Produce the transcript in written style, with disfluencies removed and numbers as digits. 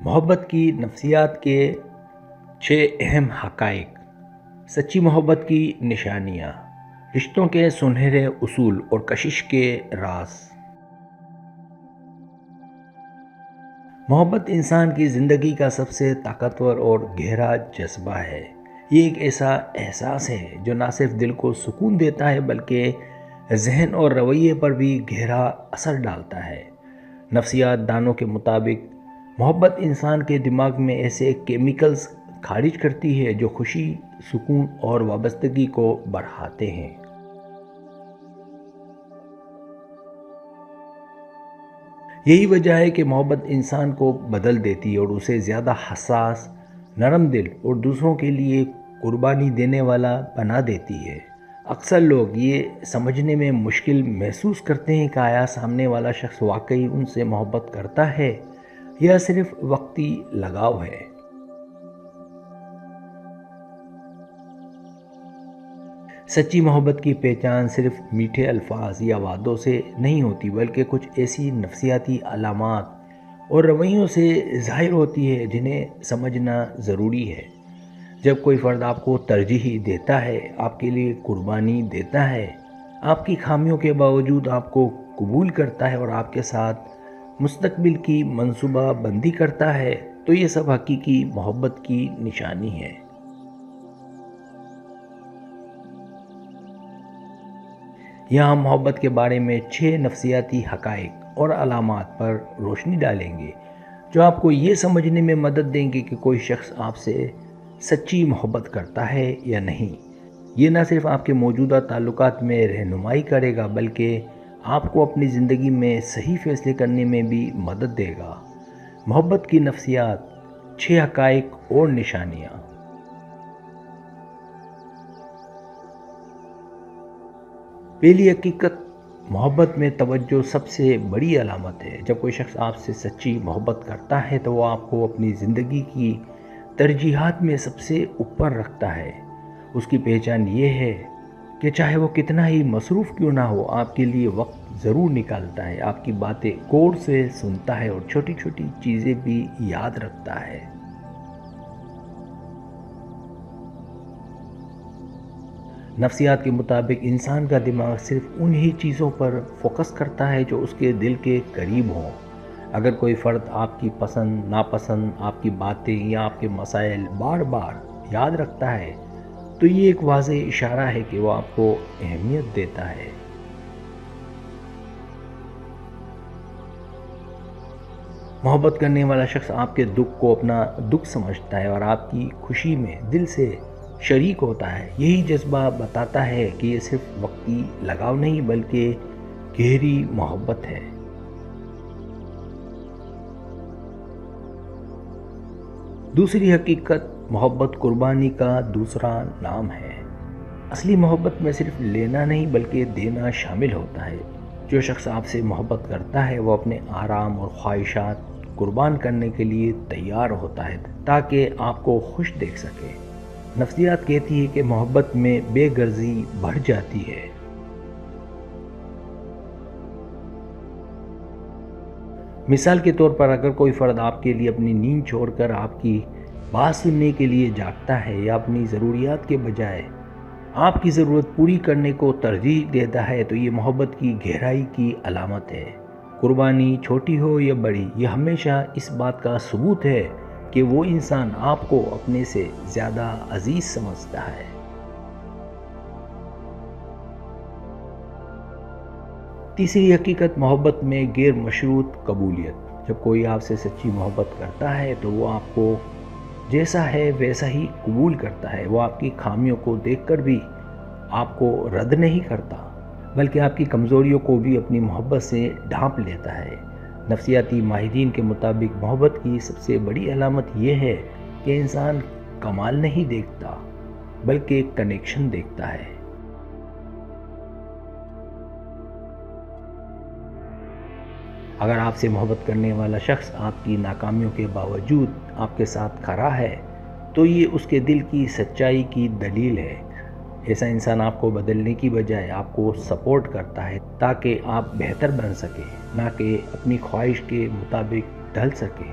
محبت کی نفسیات کے 6 اہم حقائق، سچی محبت کی نشانیاں، رشتوں کے سنہرے اصول اور کشش کے راز۔ محبت انسان کی زندگی کا سب سے طاقتور اور گہرا جذبہ ہے۔ یہ ایک ایسا احساس ہے جو نہ صرف دل کو سکون دیتا ہے بلکہ ذہن اور رویے پر بھی گہرا اثر ڈالتا ہے۔ نفسیات دانوں کے مطابق محبت انسان کے دماغ میں ایسے کیمیکلز خارج کرتی ہے جو خوشی، سکون اور وابستگی کو بڑھاتے ہیں۔ یہی وجہ ہے کہ محبت انسان کو بدل دیتی ہے اور اسے زیادہ حساس، نرم دل اور دوسروں کے لیے قربانی دینے والا بنا دیتی ہے۔ اکثر لوگ یہ سمجھنے میں مشکل محسوس کرتے ہیں کہ آیا سامنے والا شخص واقعی ان سے محبت کرتا ہے یا صرف وقتی لگاؤ ہے۔ سچی محبت کی پہچان صرف میٹھے الفاظ یا وعدوں سے نہیں ہوتی بلکہ کچھ ایسی نفسیاتی علامات اور رویوں سے ظاہر ہوتی ہے جنہیں سمجھنا ضروری ہے۔ جب کوئی فرد آپ کو ترجیح دیتا ہے، آپ کے لیے قربانی دیتا ہے، آپ کی خامیوں کے باوجود آپ کو قبول کرتا ہے اور آپ کے ساتھ مستقبل کی منصوبہ بندی کرتا ہے، تو یہ سب حقیقی محبت کی نشانی ہے۔ یہاں ہم محبت کے بارے میں 6 نفسیاتی حقائق اور علامات پر روشنی ڈالیں گے جو آپ کو یہ سمجھنے میں مدد دیں گے کہ کوئی شخص آپ سے سچی محبت کرتا ہے یا نہیں۔ یہ نہ صرف آپ کے موجودہ تعلقات میں رہنمائی کرے گا بلکہ آپ کو اپنی زندگی میں صحیح فیصلے کرنے میں بھی مدد دے گا۔ محبت کی نفسیات، 6 حقائق اور نشانیاں۔ پہلی حقیقت، محبت میں توجہ سب سے بڑی علامت ہے۔ جب کوئی شخص آپ سے سچی محبت کرتا ہے تو وہ آپ کو اپنی زندگی کی ترجیحات میں سب سے اوپر رکھتا ہے۔ اس کی پہچان یہ ہے کہ چاہے وہ کتنا ہی مصروف کیوں نہ ہو، آپ کے لیے وقت ضرور نکالتا ہے، آپ کی باتیں غور سے سنتا ہے اور چھوٹی چھوٹی چیزیں بھی یاد رکھتا ہے۔ نفسیات کے مطابق انسان کا دماغ صرف انہی چیزوں پر فوکس کرتا ہے جو اس کے دل کے قریب ہوں۔ اگر کوئی فرد آپ کی پسند، ناپسند، آپ کی باتیں یا آپ کے مسائل بار بار یاد رکھتا ہے تو یہ ایک واضح اشارہ ہے کہ وہ آپ کو اہمیت دیتا ہے۔ محبت کرنے والا شخص آپ کے دکھ کو اپنا دکھ سمجھتا ہے اور آپ کی خوشی میں دل سے شریک ہوتا ہے۔ یہی جذبہ بتاتا ہے کہ یہ صرف وقتی لگاؤ نہیں بلکہ گہری محبت ہے۔ دوسری حقیقت، محبت قربانی کا دوسرا نام ہے۔ اصلی محبت میں صرف لینا نہیں بلکہ دینا شامل ہوتا ہے۔ جو شخص آپ سے محبت کرتا ہے وہ اپنے آرام اور خواہشات قربان کرنے کے لیے تیار ہوتا ہے تاکہ آپ کو خوش دیکھ سکے۔ نفسیات کہتی ہے کہ محبت میں بے غرضی بڑھ جاتی ہے۔ مثال کے طور پر اگر کوئی فرد آپ کے لیے اپنی نیند چھوڑ کر آپ کی بات سننے کے لیے جاگتا ہے یا اپنی ضروریات کے بجائے آپ کی ضرورت پوری کرنے کو ترجیح دیتا ہے تو یہ محبت کی گہرائی کی علامت ہے۔ قربانی چھوٹی ہو یا بڑی، یہ ہمیشہ اس بات کا ثبوت ہے کہ وہ انسان آپ کو اپنے سے زیادہ عزیز سمجھتا ہے۔ تیسری حقیقت، محبت میں غیر مشروط قبولیت۔ جب کوئی آپ سے سچی محبت کرتا ہے تو وہ آپ کو جیسا ہے ویسا ہی قبول کرتا ہے۔ وہ آپ کی خامیوں کو دیکھ کر بھی آپ کو رد نہیں کرتا بلکہ آپ کی کمزوریوں کو بھی اپنی محبت سے ڈھانپ لیتا ہے۔ نفسیاتی ماہرین کے مطابق محبت کی سب سے بڑی علامت یہ ہے کہ انسان کمال نہیں دیکھتا بلکہ کنیکشن دیکھتا ہے۔ اگر آپ سے محبت کرنے والا شخص آپ کی ناکامیوں کے باوجود آپ کے ساتھ کھڑا ہے تو یہ اس کے دل کی سچائی کی دلیل ہے۔ ایسا انسان آپ کو بدلنے کی بجائے آپ کو سپورٹ کرتا ہے تاکہ آپ بہتر بن سکیں، نہ کہ اپنی خواہش کے مطابق ڈھل سکیں۔